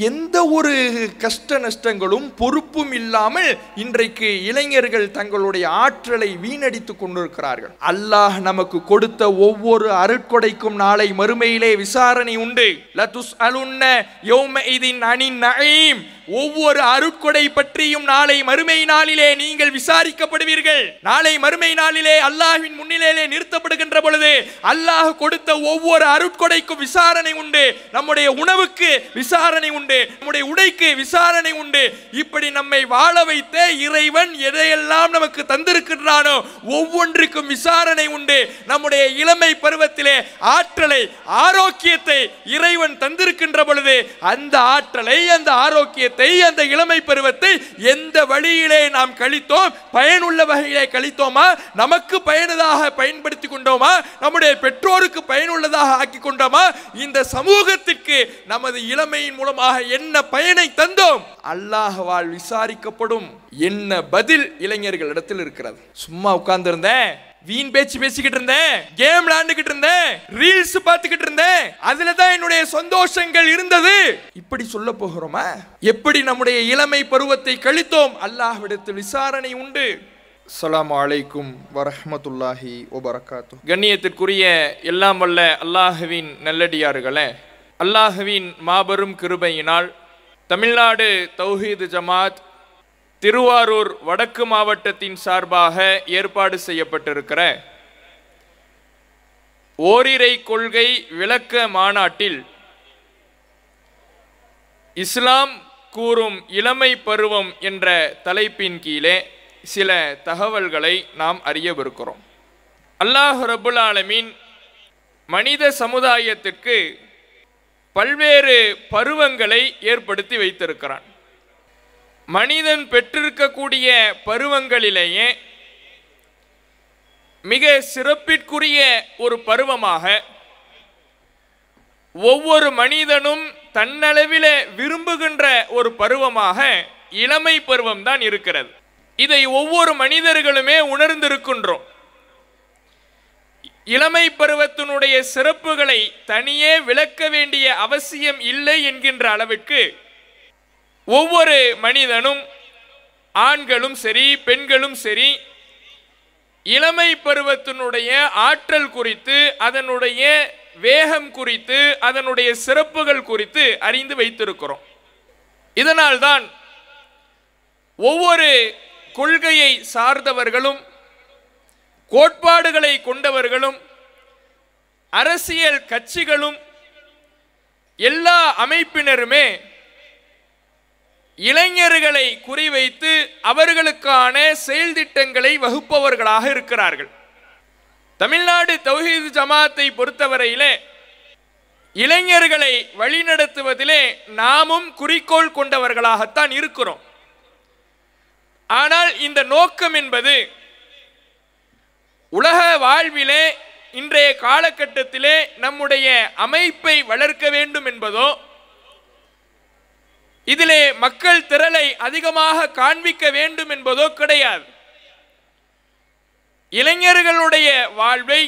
எந்த ஒரு கஷ்ட நஷ்டங்களும் பொறுப்பும் இல்லாமல் இன்றைக்கு இளைஞர்கள் தங்களுடைய ஆற்றலை வீணடித்துக் கொண்டிருக்கிறார்கள். அல்லாஹ் நமக்கு கொடுத்த ஒவ்வொரு அருட்கொடைக்கும் நாளை மறுமையிலே விசாரணை உண்டு. லதுஸ்அலுன்ன யௌமஇதின் அனின் நஈம். ஒவ்வொரு அருட்கொடை பற்றியும் நாளை மறுமை நாளிலே நீங்கள் விசாரிக்கப்படுவீர்கள். நாளை மறுமை நாளிலே அல்லாஹ்வின் முன்னிலையிலே நிறுத்தப்படுகின்ற பொழுது அல்லாஹ் கொடுத்த ஒவ்வொரு அருட்கொடைக்கும் விசாரணை உண்டு. நம்முடைய உணவுக்கு விசாரணை உண்டு, நம்முடைய உடைக்கு விசாரணை உண்டு. இப்படி நம்மை வாழ வைத்த இறைவன் எதையெல்லாம் நமக்கு தந்திருக்கின்றானோ ஒவ்வொன்றுக்கும் விசாரணை உண்டு. நம்முடைய இளமை பருவத்திலே ஆற்றலை, ஆரோக்கியத்தை இறைவன் தந்திருக்கின்ற பொழுது அந்த ஆற்றலை, அந்த ஆரோக்கியத்தை, அந்த இளமை பருவத்தை எந்த வழியிலே நாம் கழித்தோம், பயனுள்ள வகையிலே கழித்தோமா, நமக்கு பயனுள்ளதாக பயன்படுத்தி கொண்டோமா, நம்முடைய பெற்றோருக்கு பயனுள்ளதாக ஆக்கி கொண்டோமா, இந்த சமூகத்திற்கு நமது இளமையின் மூலமாக என்ன பயனை தந்தோம், அல்லாஹ்வால் விசாரிக்கப்படும். என்ன பதில் இளைஞர்களிடத்தில் இருக்கிறது? சும்மா உட்கார்ந்து இருந்தேன், வீண் பேச்சு பேசிக்கிட்டு இருந்தேன், கேம் விளையாண்டுகிட்டு இருந்தேன், ரீல்ஸ் பார்த்துக்கிட்டு இருந்தேன், அதுல தான் என்னுடைய சந்தோஷங்கள் இருந்தது, இப்படி சொல்ல போகிறோமா? எப்படி நம்முடைய இளமை பருவத்தை கழித்தோம்? அல்லாஹ்விடத்தில் விசாரணை உண்டு. அஸ்ஸலாமு அலைக்கும் வரஹ்மத்துல்லாஹி வபரகாத்துஹு. கண்ணியத்திற்குரிய எல்லாம் வல்ல அல்லாஹ்வின் நல்லடியார்களே, அல்லாஹ்வின் மாபெரும் கிருபையினால் தமிழ்நாடு தௌஹீத் ஜமாத் திருவாரூர் வடக்கு மாவட்டத்தின் சார்பாக ஏற்பாடு செய்யப்பட்டிருக்கிற ஓரிரை கொள்கை விளக்க மாநாட்டில் இஸ்லாம் கூறும் இளமை பருவம் என்ற தலைப்பின் கீழே சில தகவல்களை நாம் அறியவிருக்கிறோம். அல்லாஹ் ரப்புல் ஆலமீன் மனித சமுதாயத்திற்கு பல்வேறு பருவங்களை ஏற்படுத்தி வைத்திருக்கிறான். மனிதன் பெற்றிருக்கக்கூடிய பருவங்களிலேயே மிக சிறப்பிற்குரிய ஒரு பருவமாக ஒவ்வொரு மனிதனும் தன்னளவிலே விரும்புகின்ற ஒரு பருவமாக இளமை பருவம் தான் இருக்கிறது. இதை ஒவ்வொரு மனிதர்களுமே உணர்ந்திருக்கின்றோம். இளமை பருவத்தினுடைய சிறப்புகளை தனியே விளக்க வேண்டிய அவசியம் இல்லை என்கின்ற அளவிற்கு ஒவ்வொரு மனிதனும், ஆண்களும் சரி பெண்களும் சரி, இளமை பருவத்தினுடைய ஆற்றல் குறித்து, அதனுடைய வேகம் குறித்து, அதனுடைய சிறப்புகள் குறித்து அறிந்து வைத்திருக்கிறோம். இதனால்தான் ஒவ்வொரு கொள்கையை சார்ந்தவர்களும், கோட்பாடுகளை கொண்டவர்களும், அரசியல் கட்சிகளும், எல்லா அமைப்பினருமே இளைஞர்களை குறிவைத்து அவர்களுக்கான செயல் திட்டங்களை வகுப்பவர்களாக இருக்கிறார்கள். தமிழ்நாடு தௌஹீத் ஜமாத்தை பொறுத்தவரையிலே இளைஞர்களை வழிநடத்துவதிலே நாமும் குறிக்கோள் கொண்டவர்களாகத்தான் இருக்கிறோம். ஆனால் இந்த நோக்கம் என்பது உலக வாழ்விலே இன்றைய காலகட்டத்திலே நம்முடைய அமைப்பை வளர்க்க வேண்டும் என்பதோ, இதிலே மக்கள் திரளை அதிகமாக காண்பிக்க வேண்டும் என்பதோ கிடையாது. இளைஞர்களுடைய வாழ்வை,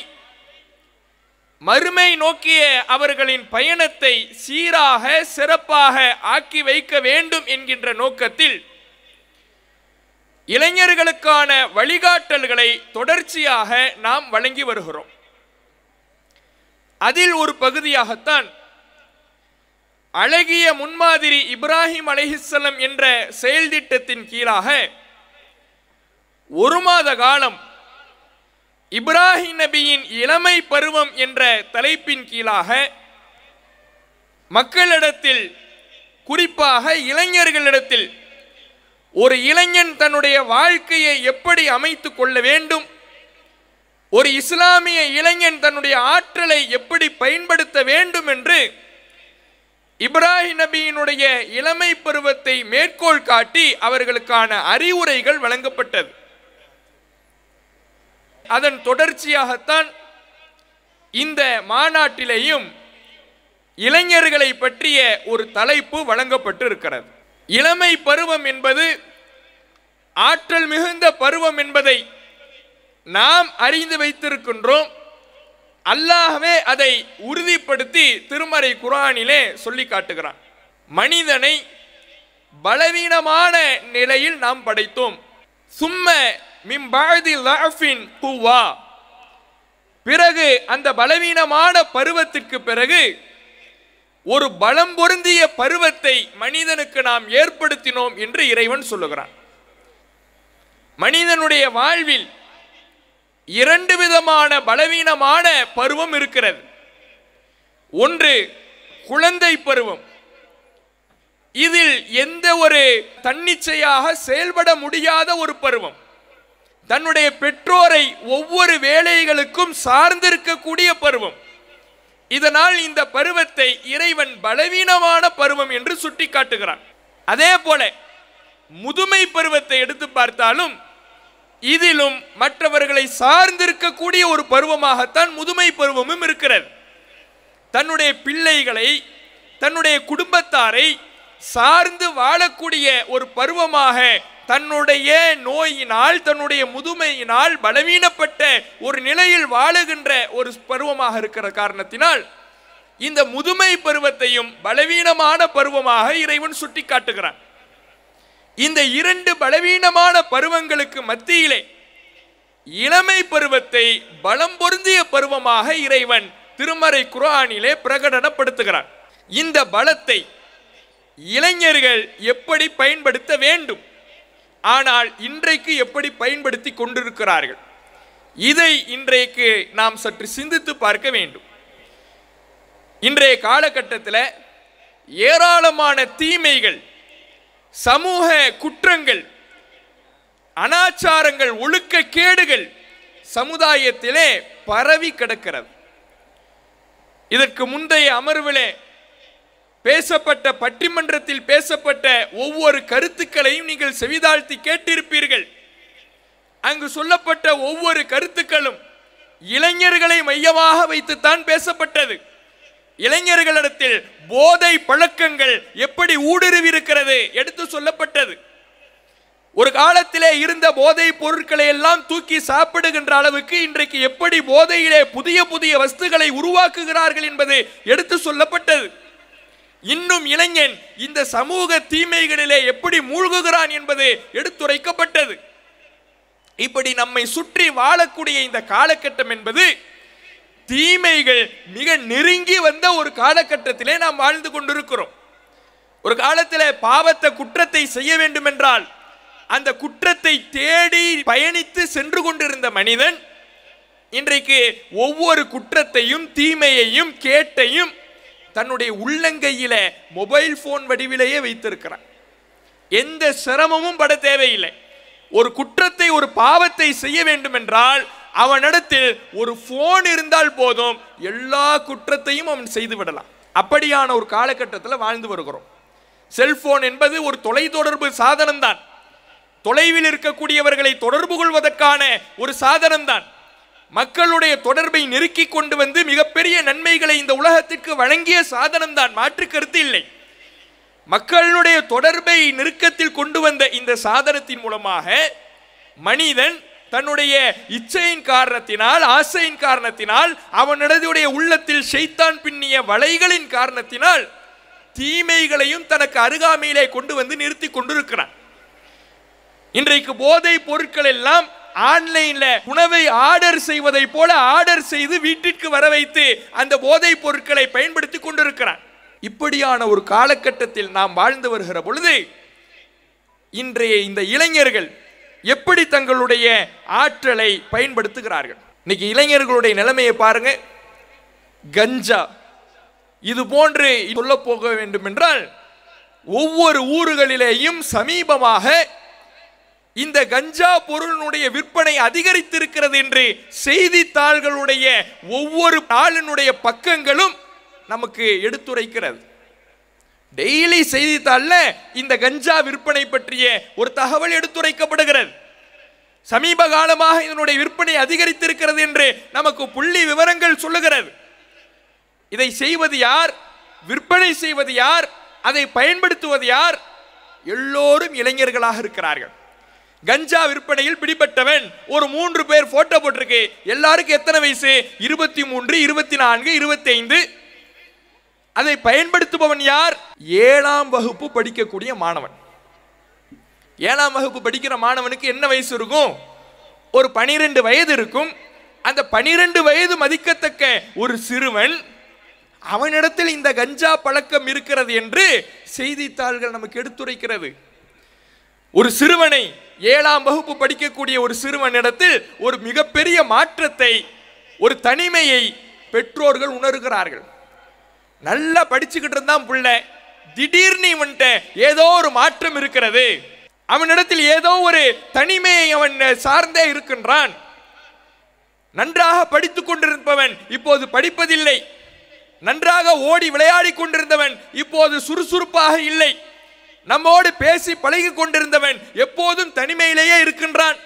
மறுமை நோக்கிய அவர்களின் பயணத்தை சீராக சிறப்பாக ஆக்கி வைக்க வேண்டும் என்கின்ற நோக்கத்தில் இளைஞர்களுக்கான வழிகாட்டல்களை தொடர்ச்சியாக நாம் வழங்கி வருகிறோம். அதில் ஒரு பகுதியாகத்தான் அழகிய முன்மாதிரி இப்ராஹிம் அலைஹிஸ்ஸலாம் என்ற செயல் திட்டத்தின் கீழாக ஒரு மாத காலம் இப்ராஹிம் நபியின் இளமை பருவம் என்ற தலைப்பின் கீழாக மக்களிடத்தில், குறிப்பாக இளைஞர்களிடத்தில், ஒரு இளைஞன் தன்னுடைய வாழ்க்கையை எப்படி அமைத்து கொள்ள வேண்டும், ஒரு இஸ்லாமிய இளைஞன் தன்னுடைய ஆற்றலை எப்படி பயன்படுத்த வேண்டும் என்று இப்ராஹிம் நபியினுடைய இளமை பருவத்தை மேற்கோள் காட்டி அவர்களுக்கான அறிவுரைகள் வழங்கப்பட்டது. அதன் தொடர்ச்சியாகத்தான் இந்த மாநாட்டிலேயும் இளைஞர்களை பற்றிய ஒரு தலைப்பு வழங்கப்பட்டு இருக்கிறது. இளமை பருவம் என்பது ஆற்றல் மிகுந்த பருவம் என்பதை நாம் அறிந்து வைத்திருக்கின்றோம். அல்லாஹ்வே அதை உறுதிப்படுத்தி திருமறை குர்ஆனிலே சொல்லி காட்டுகிறான். மனிதனை பலவீனமான நிலையில் நாம் படைத்தோம். சும்ம மின் பஅதி ضعஃபின் குவா, பிறகு அந்த பலவீனமான பருவத்திற்கு பிறகு ஒரு பலம் பொருந்திய பருவத்தை மனிதனுக்கு நாம் ஏற்படுத்தினோம் என்று இறைவன் சொல்லுகிறான். மனிதனுடைய வாழ்வில் இரண்டு விதமான பலவீனமான பருவம் இருக்கிறது. ஒன்று குழந்தை பருவம். இதில் எந்த ஒரு தன்னிச்சையாக செயல்பட முடியாத ஒரு பருவம். தன்னுடைய பெற்றோரை ஒவ்வொரு வேலைகளுக்கும் சார்ந்திருக்கக்கூடிய பருவம். இதனால் இந்த பருவத்தை இறைவன் பலவீனமான பருவம் என்று சுட்டி காட்டுகிறான். அதே போல முதுமை பருவத்தை எடுத்து பார்த்தாலும் இதிலும் மற்றவர்களை சார்ந்திருக்கக்கூடிய ஒரு பருவமாகத்தான் முதுமை பருவமும் இருக்கிறது. தன்னுடைய பிள்ளைகளை, தன்னுடைய குடும்பத்தாரை சார்ந்து வாழக்கூடிய ஒரு பருவமாக தன்னுடைய நோயினால், தன்னுடைய முதுமையினால் பலவீனப்பட்ட ஒரு நிலையில் வாழுகின்ற ஒரு பருவமாக இருக்கிற காரணத்தினால் இந்த முதுமை பருவத்தையும் பலவீனமான பருவமாக இறைவன் சுட்டி காட்டுகிறான். இந்த இரண்டு பலவீனமான பருவங்களுக்கு மத்தியிலே இளமை பருவத்தை பலம் பொருந்திய பருவமாக இறைவன் திருமறை குர்ஆனிலே பிரகடனப்படுத்துகிறான். இந்த பலத்தை இளைஞர்கள் எப்படி பயன்படுத்த வேண்டும், ஆனால் இன்றைக்கு எப்படி பயன்படுத்தி கொண்டிருக்கிறார்கள், இதை இன்றைக்கு நாம் சற்று சிந்தித்து பார்க்க வேண்டும். இன்றைய காலகட்டத்தில் ஏராளமான தீமைகள், சமூக குற்றங்கள், அனாச்சாரங்கள், ஒழுக்கக்கேடுகள் சமுதாயத்திலே பரவி கிடக்கிறது. இதற்கு முந்தைய அமர்விலே பேசப்பட்ட, பட்டிமன்றத்தில் பேசப்பட்ட ஒவ்வொரு கருத்துக்களையும் நீங்கள் செவிதாழ்த்தி கேட்டிருப்பீர்கள். அங்கு சொல்லப்பட்ட ஒவ்வொரு கருத்துக்களும் இளைஞர்களை மையமாக வைத்துத்தான் பேசப்பட்டது. இளைஞர்களிடத்தில் போதை பழக்கங்கள் எப்படி ஊடுருவி இருக்கிறது எடுத்து சொல்லப்பட்டது. ஒரு காலத்திலே இருந்த போதை பொருட்களை எல்லாம் தூக்கி சாப்பிடுகின்ற அளவுக்கு இன்றைக்கு எப்படி போதையிலே புதிய புதிய வஸ்துகளை உருவாக்குகிறார்கள் என்பது எடுத்து சொல்லப்பட்டது. இன்னும் இளைஞன் இந்த சமூக தீமைகளிலே எப்படி மூழ்குகிறான் என்பது எடுத்துரைக்கப்பட்டது. இப்படி நம்மை சுற்றி வாழக்கூடிய இந்த காலகட்டம் என்பது தீமைகள் மிக நெருங்கி வந்த ஒரு காலகட்டத்திலே நாம் வாழ்ந்து கொண்டிருக்கிறோம். ஒரு காலத்திலே பாவத்தை, குற்றத்தை செய்ய வேண்டும் என்றால் அந்த குற்றத்தை தேடி பயணித்து சென்று கொண்டிருந்த மனிதன் இன்றைக்கு ஒவ்வொரு குற்றத்தையும், தீமையையும், கேட்டையும் தன்னுடைய உள்ளங்கையில மொபைல் போன் வடிவிலேயே வைத்திருக்கிறான். எந்த சிரமமும் பட தேவையில்லை. ஒரு குற்றத்தை, ஒரு பாவத்தை செய்ய வேண்டும் என்றால் அவனிடத்தில் ஒரு போன் இருந்தால் போதும், எல்லா குற்றத்தையும் அவன் செய்து விடலாம். அப்படியான ஒரு காலகட்டத்தில் வாழ்ந்து வருகிறோம். செல்போன் என்பது ஒரு தொலைத்தொடர்பு சாதனம் தான். தொலைவில் இருக்கக்கூடியவர்களை தொடர்பு கொள்வதற்கான ஒரு சாதனம் தான். மக்களுடைய தொடர்பை நெருக்கி கொண்டு வந்து மிகப்பெரிய நன்மைகளை இந்த உலகத்திற்கு வழங்கிய சாதனம் தான், மாற்று கருத்து இல்லை. மக்களுடைய தொடர்பை நெருக்கத்தில் கொண்டு வந்த இந்த சாதனத்தின் மூலமாக மனிதன் தன்னுடைய இச்சையின் காரணத்தினால், ஆசையின் காரணத்தினால், அவனுடைய உள்ளத்தில் ஷைத்தான் பின்னிய வலைகளின் காரணத்தினால் தீமைகளையும் தனக்கு அருகாமையிலே கொண்டு வந்து நிறுத்தி கொண்டிருக்கிறான். இன்றைக்கு போதை பொருட்கள் எல்லாம் ஆன்லைன்ல உணவை ஆர்டர் செய்வதை போல ஆர்டர் செய்து வீட்டிற்கு வர வைத்து அந்த போதை பொருட்களை பயன்படுத்தி கொண்டிருக்கிறான். இப்படியான ஒரு காலகட்டத்தில் நாம் வாழ்ந்து வருகிற பொழுது இன்றைய இந்த இளைஞர்கள் எப்படி தங்களுடைய ஆற்றலை பயன்படுத்துகிறார்கள்? இன்னைக்கு இளைஞர்களுடைய நிலைமையை பாருங்க. கஞ்சா, இது போன்று சொல்ல போக வேண்டும் என்றால் ஒவ்வொரு ஊர்களிலேயும் சமீபமாக இந்த கஞ்சா பொருளினுடைய விற்பனை அதிகரித்திருக்கிறது என்று செய்தித்தாள்களுடைய ஒவ்வொரு நாளினுடைய பக்கங்களும் நமக்கு எடுத்துரைக்கிறது. டெய்லி செய்தித்தாள்ல இந்த கஞ்சா விற்பனை பற்றிய ஒரு தகவல் எடுத்துரைக்கப்படுகிறது. சமீப காலமாக இதனுடைய விற்பனை அதிகரித்திருக்கிறது என்று நமக்கு புள்ளி விவரங்கள் சொல்லுகிறது. இதை செய்வது யார்? விற்பனை செய்வது யார்? அதை பயன்படுத்துவது யார்? எல்லோரும் இளைஞர்களாக இருக்கிறார்கள். கஞ்சா விற்பனையில் பிடிபட்டவன் ஒரு 3 பேர் போட்டோ போட்டிருக்கு. எல்லாருக்கும் எத்தனை வயசு? 23, 24, 25. அதை பயன்படுத்துபவன் யார்? 7ஆம் வகுப்பு படிக்கக்கூடிய மாணவன். 7ஆம் வகுப்பு படிக்கிற மாணவனுக்கு என்ன வயசு இருக்கும்? ஒரு 12 வயது இருக்கும். அந்த 12 வயது மதிக்கத்தக்க ஒரு சிறுவன், அவனிடத்தில் இந்த கஞ்சா பழக்கம் இருக்கிறது என்று செய்தித்தாள்கள் நமக்கு எடுத்துரைக்கிறது. ஒரு சிறுவனை, 7ஆம் வகுப்பு படிக்கக்கூடிய ஒரு சிறுவனிடத்தில் ஒரு மிகப்பெரிய மாற்றத்தை, ஒரு தனிமையை பெற்றோர்கள் உணர்கிறார்கள். நல்லா படிச்சுக்கிட்டு இருந்தான் பிள்ளை, திடீர்னு இவன்ட்ட ஏதோ ஒரு மாற்றம் இருக்கிறது, அவனிடத்தில் ஏதோ ஒரு தனிமையை அவன் சார்ந்தே இருக்கின்றான். நன்றாக படித்துக் கொண்டிருப்பவன் இப்போது படிப்பதில்லை, நன்றாக ஓடி விளையாடி கொண்டிருந்தவன் இப்போது சுறுசுறுப்பாக இல்லை, நம்மோடு பேசி பழகி கொண்டிருந்தவன் எப்போதும் தனிமையிலேயே இருக்கின்றான்.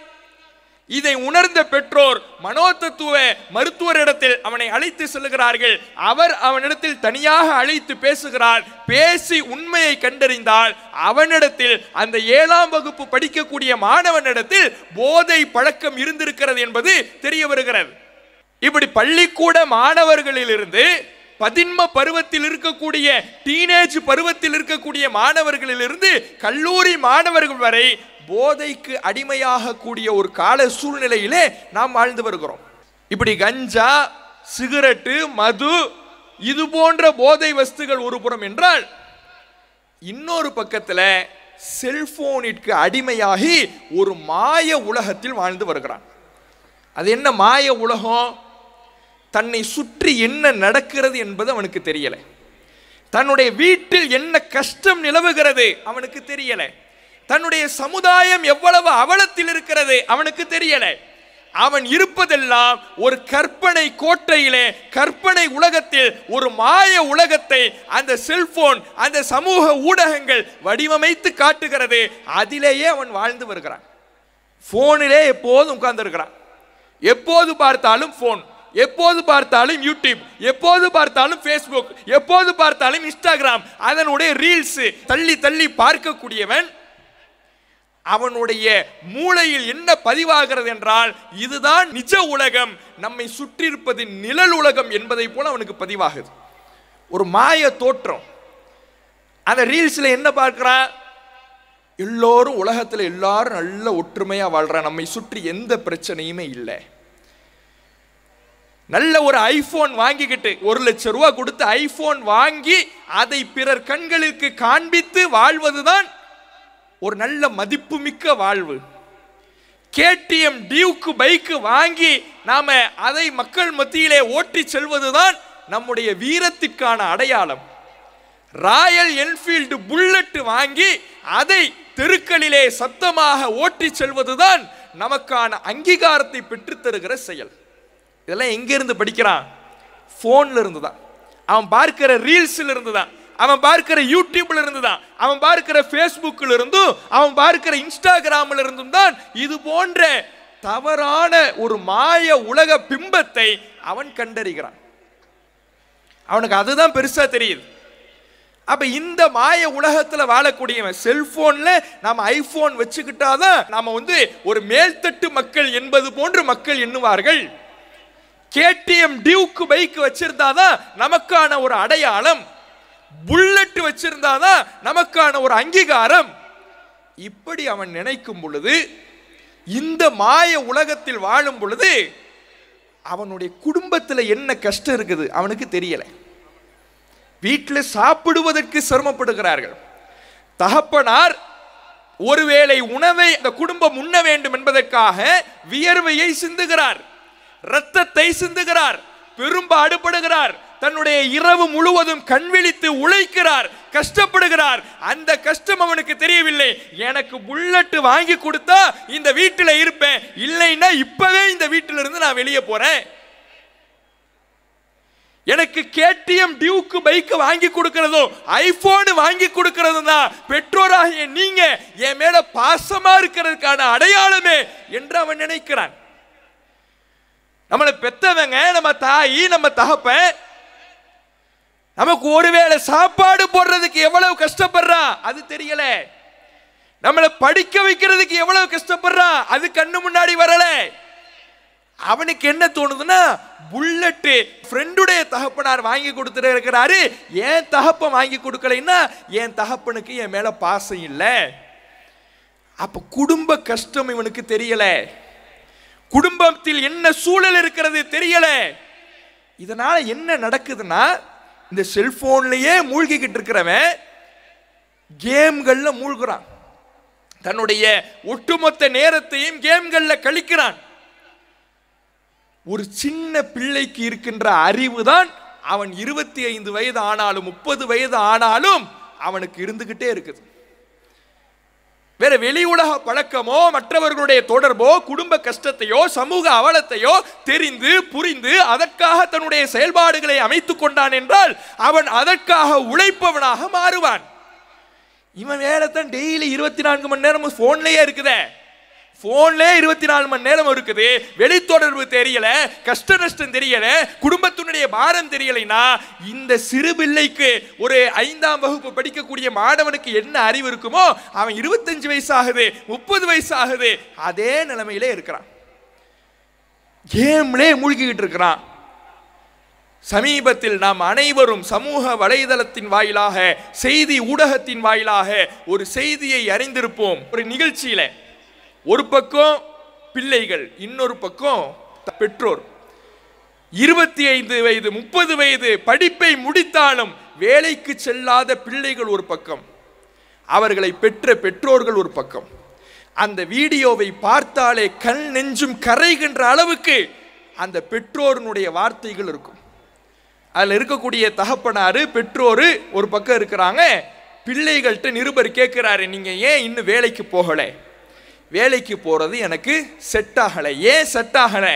இதை உணர்ந்த பெற்றோர் மனோதத்துவ மருத்துவரிடத்தில் அவனை அழைத்து செல்கிறார்கள். அவர் அவனிடத்தில் தனியாக அழைத்து பேசுகிறார். பேசி உண்மையை கண்டறிந்தால் அவனிடத்தில், அந்த 7ஆம் வகுப்பு படிக்கக்கூடிய மாணவனிடத்தில் போதை பழக்கம் இருந்திருக்கிறது என்பது தெரிய வருகிறது. இப்படி பள்ளிக்கூட மாணவர்களிலிருந்து பதின்ம பருவத்தில் இருக்கக்கூடிய, டீனேஜ் பருவத்தில் இருக்கக்கூடிய மாணவர்களிலிருந்து கல்லூரி மாணவர்கள் வரை போதைக்கு அடிமையாக கூடிய ஒரு கால சூழ்நிலையிலே நாம் வாழ்ந்து வருகிறோம். இப்படி கஞ்சா, சிகரெட்டு, மது, இது போன்ற போதை வஸ்துகள் ஒரு புறம் என்றால், இன்னொரு பக்கத்தில் செல்போனிற்கு அடிமையாகி ஒரு மாய உலகத்தில் வாழ்ந்து வருகிறான். அது என்ன மாய உலகம்? தன்னை சுற்றி என்ன நடக்கிறது என்பது அவனுக்கு தெரியலை. தன்னுடைய வீட்டில் என்ன கஷ்டம் நிலவுகிறது அவனுக்கு தெரியலை. தன்னுடைய சமுதாயம் எவ்வளவு அவலத்தில் இருக்கிறது அவனுக்கு தெரியலை. அவன் இருப்பதெல்லாம் ஒரு கற்பனை கோட்டையிலே, கற்பனை உலகத்தில், ஒரு மாய உலகத்தை அந்த செல்போன், அந்த சமூக ஊடகங்கள் வடிவமைத்து காட்டுகிறது. அதிலேயே அவன் வாழ்ந்து வருகிறான். போனிலே எப்போதும் உட்கார்ந்து இருக்கிறான். எப்போது பார்த்தாலும் போன், எப்போது பார்த்தாலும் யூடியூப், எப்போது பார்த்தாலும் ஃபேஸ்புக், எப்போது பார்த்தாலும் இன்ஸ்டாகிராம், அதனுடைய ரீல்ஸ் தள்ளி தள்ளி பார்க்கக்கூடியவன், அவனுடைய மூளையில் என்ன பதிவாகிறது என்றால், இதுதான் நிஜ உலகம், நம்மை சுற்றி இருப்பது நிழல் உலகம் என்பதை போல அவனுக்கு பதிவாகுது. ஒரு மாய தோற்றம். அந்த ரீல்ஸ்ல என்ன பார்க்கிறான்? எல்லோரும் உலகத்தில் எல்லாரும் நல்ல ஒற்றுமையா வாழ்றான், நம்மை சுற்றி எந்த பிரச்சனையுமே இல்லை. நல்ல ஒரு ஐபோன் வாங்கிக்கிட்டு, 1 லட்சம் ரூபாய் கொடுத்து ஐபோன் வாங்கி அதை பிறர் கண்களுக்கு காண்பித்து வாழ்வதுதான் ஒரு நல்ல மதிப்புமிக்க வாழ்வு. கேடிஎம் டியூக் பைக் வாங்கி நாம அதை மக்கள் மத்தியிலே ஓட்டி செல்வதுதான் நம்முடைய வீரத்திற்கான அடையாளம். ராயல் என்ஃபீல்டு புல்லட் வாங்கி அதை தெருக்களிலே சத்தமாக ஓட்டி செல்வதுதான் நமக்கான அங்கீகாரத்தை பெற்றுத் தருகிற செயல். இதெல்லாம் எங்கிருந்து படிக்கிறான்? போன்ல இருந்து தான். அவன் பார்க்கிற ரீல்ஸ்ல இருந்து தான், அவன் பார்க்கிற யூடியூப்ல இருந்து தான், அவன் பார்க்கிற ஃபேஸ்புக்ல இருந்தும், அவன் பார்க்கிற இன்ஸ்டாகிராம்ல இருந்தும் தான் இது போன்ற தவறான ஒரு மாய உலக பிம்பத்தை அவன் கண்டறிகிறான். அவனுக்கு அதுதான் பெருசா தெரியுது. அப்ப இந்த மாய உலகத்துல வாழக்கூடியவன், செல்போன்ல நாம ஐபோன் வச்சுக்கிட்டாதான் நாம ஒரு மேல்தட்டு மக்கள் என்பது போன்று மக்கள் எண்ணுவார்கள். கேடிஎம் டியூக் பைக் வச்சிருந்தாதான் நமக்கான ஒரு அடையாளம், புல்லட் வச்சிருந்தாதான் நமக்கான ஒரு அங்கீகாரம். இப்படி அவன் நினைக்கும் பொழுது, இந்த மாய உலகத்தில் வாழும் பொழுது, அவனுடைய குடும்பத்தில் என்ன கஷ்டம் இருக்குது அவனுக்கு தெரியல. வீட்டில் சாப்பிடுவதற்கு சிரமப்படுகிறார்கள். தகப்பனார் ஒருவேளை உணவை அந்த குடும்பம் உண்ண வேண்டும் என்பதற்காக வியர்வையை சிந்துகிறார், இரத்தத்தை சிந்துகிறார், பெரும்பாடுபடுகிறார், தன்னுடைய இரவு முழுவதும் கண்விழித்து உழைக்கிறார், கஷ்டப்படுகிறார். அந்த கஷ்டம் அவனுக்கு தெரியவில்லை. எனக்கு புல்லட் வாங்கி கொடுத்தா இந்த வீட்டில் இருப்பேன், இல்லைன்னா இப்பவே இந்த வீட்டிலிருந்து நான் வெளியே போறேன். எனக்கு கேடிஎம் டியூக் பைக் வாங்கி கொடுக்கிறதோ, ஐபோன் வாங்கி கொடுக்கிறது தான் பெற்றோராகிய நீங்க என் மேல பாசமா இருக்கிறதுக்கான அடையாளமே என்று அவன் நினைக்கிறான். நம்மளை பெத்தவங்க, நம்ம தாயி, நம்ம தகப்பன், நமக்கு ஒருவேளை சாப்பாடு போடுறதுக்கு எவ்வளவு கஷ்டப்படுறா அது தெரியல. நம்மளை படிக்க வைக்கிறதுக்கு எவ்வளவு கஷ்டப்படுறா அது கண்ணு முன்னாடி வரல. அவனுக்கு என்ன தோணுதுன்னா, புல்லட்டு ஃப்ரெண்டுடைய தகப்பனார் வாங்கி கொடுத்துட்டு இருக்கிறாரு, என் தகப்பன் வாங்கி கொடுக்கலைன்னா என் தகப்பனுக்கு என் மேல பாசம் இல்லை. அப்ப குடும்ப கஷ்டம் இவனுக்கு தெரியல, குடும்பத்தில் என்ன சூழல் இருக்கிறது தெரியல. இதனால என்ன நடக்குதுன்னா, இந்த செல்போன்லயே மூழ்கிக்கிட்டு இருக்கிறவன் கேம்கள்ல மூழ்கிறான், தன்னுடைய ஒட்டுமொத்த நேரத்தையும் கேம்கள்ல கழிக்கிறான். ஒரு சின்ன பிள்ளைக்கு இருக்கின்ற அறிவு தான் அவன் 25 வயது ஆனாலும் 30 வயது ஆனாலும் அவனுக்கு இருந்துகிட்டே இருக்குது. வேற வெளி உலக பழக்கமோ மற்றவர்களுடைய தொடர்போ குடும்ப கஷ்டத்தையோ சமூக அவலத்தையோ தெரிந்து புரிந்து அதற்காக தன்னுடைய செயல்பாடுகளை அமைத்துக் கொண்டான் என்றால் அவன் அதற்காக உழைப்பவனாக மாறுவான். இவன் வேலைத்தான் டெய்லி 24 மணி நேரம் போன்லயே இருக்குதே, போன்ல 24 மணி நேரம் இருக்குது, வெளி தொடர்பு தெரியல, கஷ்ட நஷ்டம் தெரியல, குடும்பத்தினுடைய பாரம் தெரியலைன்னா இந்த சிறு பிள்ளைக்கு ஒரு 5ஆம் வகுப்பு படிக்கக்கூடிய மாணவனுக்கு என்ன அறிவு இருக்குமோ அவன் 25 வயசாகுது 30 வயசாகுது அதே நிலைமையிலே இருக்கிறான், கேம்லே மூழ்கிக்கிட்டு இருக்கிறான். சமீபத்தில் நாம் அனைவரும் சமூக வலைதளத்தின் வாயிலாக செய்தி ஊடகத்தின் வாயிலாக ஒரு செய்தியை அறிந்திருப்போம். ஒரு நிகழ்ச்சியில ஒரு பக்கம் பிள்ளைகள், இன்னொரு பக்கம் பெற்றோர். 25 வயது 30 வயது படிப்பை முடித்தாலும் வேலைக்கு செல்லாத பிள்ளைகள் ஒரு பக்கம், அவர்களை பெற்ற பெற்றோர்கள் ஒரு பக்கம். அந்த வீடியோவை பார்த்தாலே கண் நெஞ்சும் கரைகின்ற அளவுக்கு அந்த பெற்றோருடைய வார்த்தைகள் இருக்கும். அதில் இருக்கக்கூடிய தகப்பனாரு பெற்றோரு ஒரு பக்கம் இருக்கிறாங்க, பிள்ளைகள்கிட்ட நிருபர் கேட்கிறாரு, நீங்க ஏன் இன்னும் வேலைக்கு போகலை? வேலைக்கு போறது எனக்கு செட் ஆகலை. ஏன் செட் ஆகலை?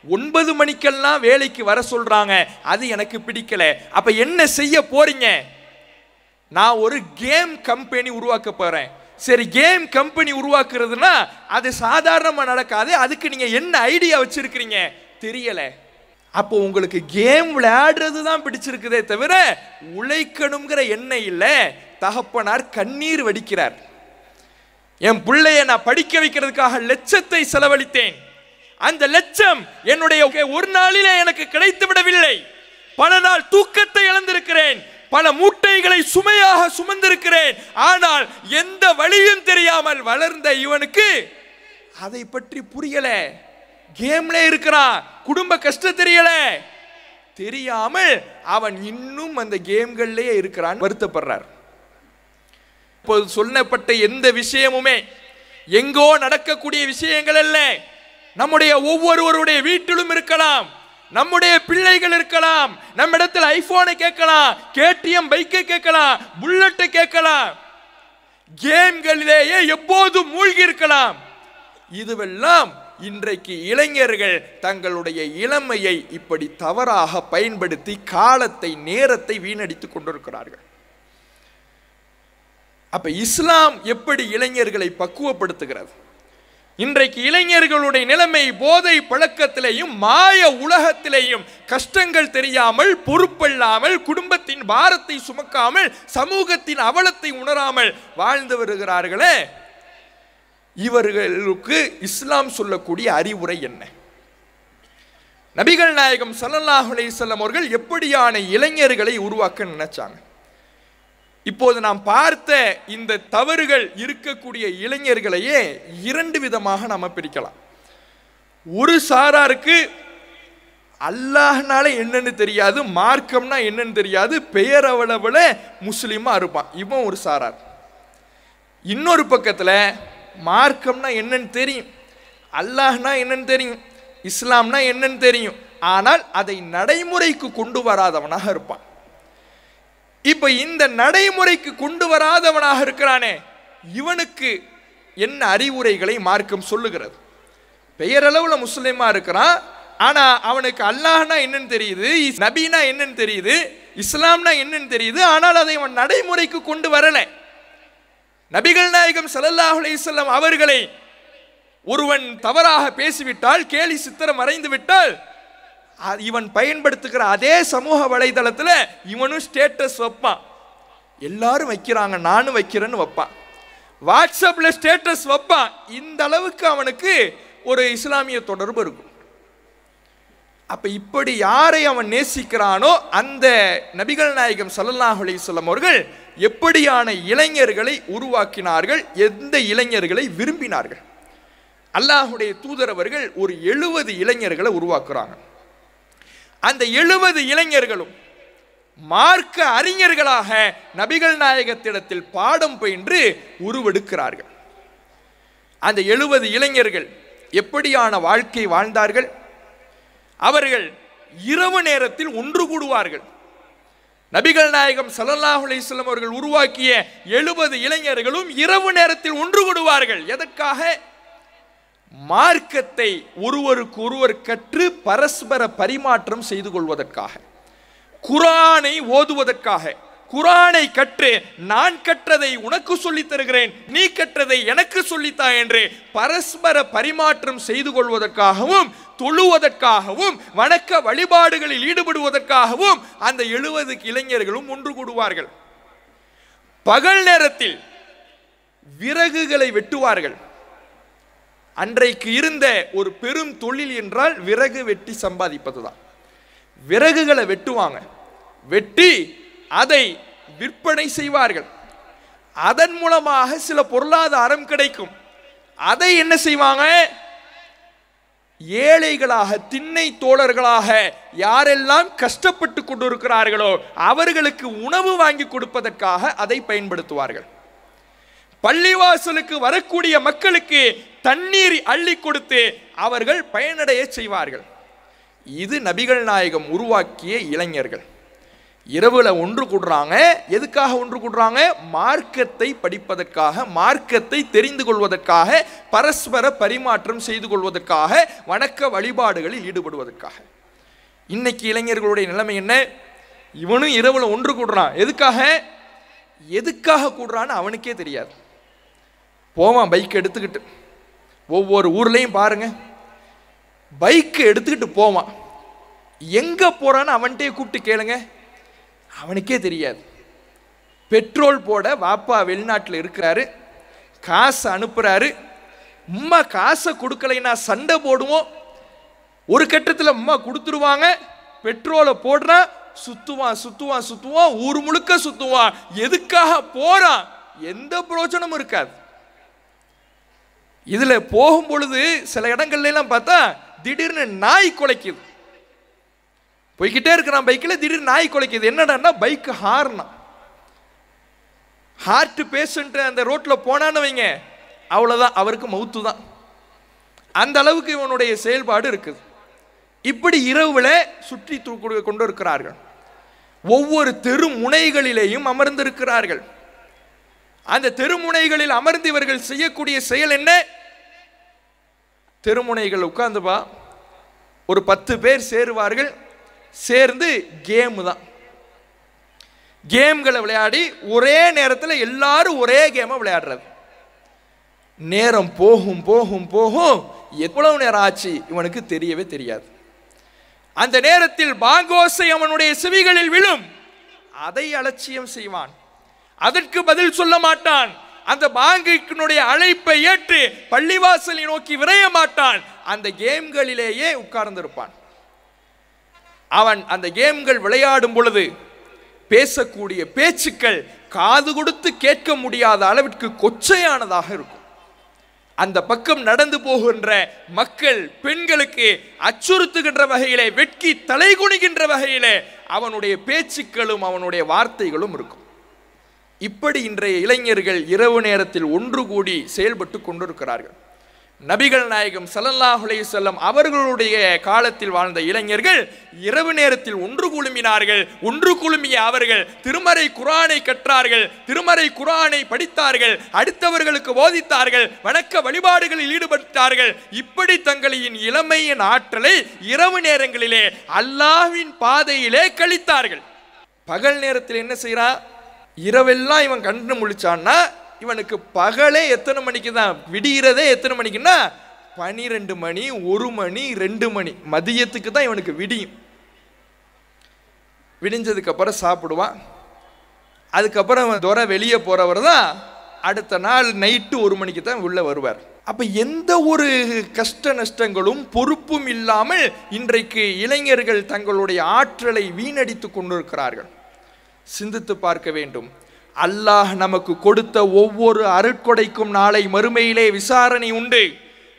9 மணிக்கெல்லாம் வேலைக்கு வர சொல்றாங்க, அது எனக்கு பிடிக்கல. அப்ப என்ன செய்ய போறீங்க? நான் ஒரு கேம் கம்பெனி உருவாக்க போறேன். சரி, கேம் கம்பெனி உருவாக்குறதுன்னா அது சாதாரணமா நடக்காது, அதுக்கு நீங்க என்ன ஐடியா வச்சிருக்கிறீங்க தெரியல. அப்போ உங்களுக்கு கேம் விளையாடுறது தான் பிடிச்சிருக்குதே தவிர உழைக்கணுங்கிற எண்ணம் இல்லை. தகப்பனார் கண்ணீர் வடிக்கிறார். என் பிள்ளைய நான் படிக்க வைக்கிறதுக்காக லட்சத்தை செலவழித்தேன், அந்த லட்சம் என்னுடைய ஒரு நாளிலே எனக்கு கிடைத்து விடவில்லை. பல நாள் தூக்கத்தை இழந்திருக்கிறேன், பல மூட்டைகளை சுமையாக சுமந்திருக்கிறேன். ஆனால் எந்த வழியும் தெரியாமல் வளர்ந்த இவனுக்கு அதை பற்றி புரியல. கேம்ல இருக்கிறான், குடும்ப கஷ்டம் தெரியல, தெரியாமல் அவன் இன்னும் அந்த கேம்கள்லயே இருக்கிறான், வருத்தப்படுறார். இப்போது சொல்லப்பட்ட எந்த விஷயமுமே எங்கோ நடக்கக்கூடிய விஷயங்கள் அல்ல, நம்முடைய ஒவ்வொருவருடைய வீட்டிலும் இருக்கலாம். நம்முடைய பிள்ளைகள் இருக்கலாம், நம்ம இடத்துல ஐபோனை கேட்கலாம், கேடிஎம் பைக்கை கேட்கலாம், புல்லட்டை கேட்கலாம், கேம்களிலேயே எப்போதும் மூழ்கி இருக்கலாம். இதுவெல்லாம் இன்றைக்கு இளைஞர்கள் தங்களுடைய இளமையை இப்படி தவறாக பயன்படுத்தி காலத்தை நேரத்தை வீணடித்துக் கொண்டிருக்கிறார்கள். அப்ப இஸ்லாம் எப்படி இளைஞர்களை பக்குவப்படுத்துகிறது? இன்றைக்கு இளைஞர்களுடைய நிலைமை போதை பழக்கத்திலேயும் மாய உலகத்திலேயும் கஷ்டங்கள் தெரியாமல், பொறுப்பில்லாமல், குடும்பத்தின் பாரத்தை சுமக்காமல், சமூகத்தின் அவலத்தை உணராமல் வாழ்ந்து வருகிறார்களே, இவர்களுக்கு இஸ்லாம் சொல்லக்கூடிய அறிவுரை என்ன? நபிகள் நாயகம் ஸல்லல்லாஹு அலைஹி வஸல்லம் அவர்கள் எப்படியான இளைஞர்களை உருவாக்க நினைச்சாங்க? இப்போது நாம் பார்த்த இந்த தவறுகள் இருக்கக்கூடிய இளைஞர்களையே 2 விதமாக நாம பிரிக்கலாம். ஒரு சாராருக்கு அல்லாஹ்னால என்னன்னு தெரியாது, மார்க்கம்னா என்னன்னு தெரியாது, பெயரளவுல முஸ்லிமா இருப்பான், இவன் ஒரு சாரார். இன்னொரு பக்கத்துல மார்க்கம்னா என்னன்னு தெரியும், அல்லாஹ்னா என்னன்னு தெரியும், இஸ்லாம்னா என்னன்னு தெரியும், ஆனால் அதை நடைமுறைக்கு கொண்டு வராதவனாக இருப்பான். இப்ப இந்த நடைமுறைக்கு கொண்டு வராதவனாக இருக்கிறானே, இவனுக்கு என்ன அறிவுரைகளை மார்க்கம் சொல்லுகிறது? பெயரளவுல முஸ்லிமா இருக்கிறான், ஆனா அவனுக்கு அல்லாஹ்னா என்னன்னு தெரியுது, நபினா என்னன்னு தெரியுது, இஸ்லாம்னா என்னன்னு தெரியுது, ஆனால் அதை அவன் நடைமுறைக்கு கொண்டு வரல. நபிகள் நாயகம் ஸல்லல்லாஹு அலைஹி வஸல்லம் அவர்களை ஒருவன் தவறாக பேசிவிட்டால், கேலி சித்திரம் மறைந்து விட்டால், இவன் பயன்படுத்துகிற அதே சமூக வலைதளத்துல இவனும் ஸ்டேட்டஸ் வைப்பான். எல்லாரும் வைக்கிறாங்க, நானும் வைக்கிறேன்னு வைப்பான். வாட்ஸ்அப்ல ஸ்டேட்டஸ் வைப்பான். இந்த அளவுக்கு அவனுக்கு ஒரு இஸ்லாமிய தொடர்பு இருக்கும். அப்ப இப்படி யாரை அவன் நேசிக்கிறானோ அந்த நபிகள் நாயகம் ஸல்லல்லாஹு அலைஹி வஸல்லம் அவர்கள் எப்படியான இளைஞர்களை உருவாக்கினார்கள், எந்த இளைஞர்களை விரும்பினார்கள். அல்லாஹ்வுடைய தூதர் அவர்கள் ஒரு 70 இளைஞர்களை உருவாக்குறாங்க. அந்த 70 இளைஞர்களும் மார்க்க அறிஞர்களாக நபிகள் நாயகத்திடத்தில் பாடம் பயின்று உருவெடுக்கிறார்கள். அந்த 70 இளைஞர்கள் எப்படியான வாழ்க்கை வாழ்ந்தார்கள்? அவர்கள் இரவு நேரத்தில் ஒன்று கூடுவார்கள். நபிகள் நாயகம் ஸல்லல்லாஹு அலைஹி வஸல்லம் அவர்கள் உருவாக்கிய 70 இளைஞர்களும் இரவு நேரத்தில் ஒன்று கூடுவார்கள். எதற்காக? மார்க்கத்தை ஒருவருக்கு ஒருவர் கற்று பரஸ்பர பரிமாற்றம் செய்து கொள்வதற்காக, குர்ஆனை ஓதுவதற்காக. குர்ஆனை கற்று நான் கற்றதை உனக்கு சொல்லித் தருகிறேன், நீ கற்றதை எனக்கு சொல்லித்தா என்று பரஸ்பர பரிமாற்றம் செய்து கொள்வதற்காகவும், தொழுவதற்காகவும், வணக்க வழிபாடுகளில் ஈடுபடுவதற்காகவும் அந்த 70 இளைஞர்களும் ஒன்று கூடுவார்கள். பகல் நேரத்தில் விறகுகளை வெட்டுவார்கள். அன்றைக்கு இருந்த ஒரு பெரும் தொழில் என்றால் விறகு வெட்டி சம்பாதிப்பதுதான். விறகுகளை வெட்டுவாங்க, வெட்டி அதை விற்பனை செய்வார்கள். அதன் மூலமாக சில பொருளாதாரம் கிடைக்கும். அதை என்ன செய்வாங்க? ஏழைகளாக, திண்ணை தோழர்களாக யாரெல்லாம் கஷ்டப்பட்டு கொண்டிருக்கிறார்களோ அவர்களுக்கு உணவு வாங்கி கொடுப்பதற்காக அதை பயன்படுத்துவார்கள். பள்ளிவாசலுக்கு வரக்கூடிய மக்களுக்கு தண்ணீர் அள்ளி கொடுத்து அவர்கள் பயனடைய செய்வார்கள். இது நபிகள் நாயகம் உருவாக்கிய இளைஞர்கள். இரவுல ஒன்று கூடுறாங்க. எதுக்காக ஒன்று கூடுறாங்க? மார்க்கத்தை படிப்பதற்காக, மார்க்கத்தை தெரிந்து கொள்வதற்காக, பரஸ்பர பரிமாற்றம் செய்து கொள்வதற்காக, வணக்க வழிபாடுகளில் ஈடுபடுவதற்காக. இன்னைக்கு இளைஞர்களுடைய நிலைமை என்ன? இவனும் இரவுல ஒன்று கூடுறான். எதுக்காக? எதுக்காக கூடுறான்னு அவனுக்கே தெரியாது. போவான் பைக் எடுத்துக்கிட்டு. ஒவ்வொரு ஊர்லையும் பாருங்க, பைக்கை எடுத்துக்கிட்டு போவான். எங்க போறான்னு அவன்கிட்டே கூப்பிட்டு கேளுங்க, அவனுக்கே தெரியாது. பெட்ரோல் போட வாப்பா வெளிநாட்டில் இருக்கிறாரு, காசு அனுப்புறாரு. அம்மா காசை கொடுக்கலைன்னா சண்டை போடுவோம். ஒரு கட்டத்தில் அம்மா கொடுத்துருவாங்க. பெட்ரோலை போடுறா, சுத்துவான் சுத்துவான் சுத்துவான், ஊர் முழுக்க சுத்துவான். எதுக்காக போறான்? எந்த பிரயோஜனமும் இருக்காது. இதுல போகும் பொழுது சில இடங்கள்ல எல்லாம் பார்த்தா திடீர்னு நாய் குலைக்குது. போய்கிட்டே இருக்கிறான் பைக்கில், திடீர்னு நாய் குலைக்குது. என்னடான்னா பைக் ஹார்னா. ஹார்ட் பேஷண்ட் அந்த ரோட்ல போனான்னு வைங்க, அவ்வளவுதான், அவருக்கு மவுத்து தான். அந்த அளவுக்கு இவனுடைய செயல்பாடு இருக்குது. இப்படி இரவுல சுற்றி கொண்டு இருக்கிறார்கள். ஒவ்வொரு தெரு முனைகளிலேயும் அமர்ந்திருக்கிறார்கள். அந்த தெருமுனைகளில் அமர்ந்து இவர்கள் செய்யக்கூடிய செயல் என்ன? தெருமுனைகள் உட்கார்ந்துப்பா, ஒரு 10 பேர் சேருவார்கள். சேர்ந்து கேம் தான், கேம்களை விளையாடி ஒரே நேரத்தில் எல்லாரும் ஒரே கேமை விளையாடுறது. நேரம் போகும் போகும் போகும், எவ்வளவு நேரம் ஆச்சு இவனுக்கு தெரியவே தெரியாது. அந்த நேரத்தில் பாங்கோசை அவனுடைய செவிகளில் விழும். அதை அலட்சியம் செய்வான், அதற்கு பதில் சொல்ல மாட்டான். அந்த பாங்கினுடைய அழைப்பை ஏற்று பள்ளிவாசலை நோக்கி விரைய மாட்டான். அந்த கேம்களிலேயே உட்கார்ந்திருப்பான். அவன் அந்த கேம்கள் விளையாடும் பொழுது பேசக்கூடிய பேச்சுக்கள் காது கொடுத்து கேட்க முடியாத அளவிற்கு கொச்சையானதாக இருக்கும். அந்த பக்கம் நடந்து போகின்ற மக்கள், பெண்களுக்கு அச்சுறுத்துகின்ற வகையிலே, வெட்கி தலைகுனிகின்ற வகையிலே அவனுடைய பேச்சுக்களும் அவனுடைய வார்த்தைகளும் இருக்கும். இப்படி இன்றைய இளைஞர்கள் இரவு நேரத்தில் ஒன்று கூடி செயல்பட்டு கொண்டிருக்கிறார்கள். நபிகள் நாயகம் ஸல்லல்லாஹு அலைஹி வஸல்லம் அவர்களுடைய காலத்தில் வாழ்ந்த இளைஞர்கள் இரவு நேரத்தில் ஒன்று குழுமினார்கள். ஒன்று குழுமிய அவர்கள் திருமறை குர்ஆனை கற்றார்கள், திருமறை குர்ஆனை படித்தார்கள், அடுத்தவர்களுக்கு போதித்தார்கள், வணக்க வழிபாடுகளில் ஈடுபட்டார்கள். இப்படி தங்களின் இளமையின் ஆற்றலை இரவு நேரங்களிலே அல்லாஹ்வின் பாதையிலே கழித்தார்கள். பகல் நேரத்தில் என்ன செய்யறான்? இரவெல்லாம் இவன் கண்டு முழிச்சான்னா இவனுக்கு பகலே எத்தனை மணிக்கு தான் விடிகிறதே? எத்தனை மணிக்குன்னா 12 மணி, 1 மணி, 2 மணி, மதியத்துக்கு தான் இவனுக்கு விடியும். விடிஞ்சதுக்கு அப்புறம் சாப்பிடுவான். அதுக்கப்புறம் துறை வெளியே போறவர் தான் அடுத்த நாள் நைட்டு 1 மணிக்கு தான் உள்ள வருவார். அப்ப எந்த ஒரு கஷ்ட நஷ்டங்களும் பொறுப்பும் இல்லாமல் இன்றைக்கு இளைஞர்கள் தங்களுடைய ஆற்றலை வீணடித்து கொண்டிருக்கிறார்கள். சிந்தித்து பார்க்க வேண்டும். அல்லாஹ் நமக்கு கொடுத்த ஒவ்வொரு அருட்கொடைக்கும் நாளை மறுமையிலே விசாரணை உண்டு.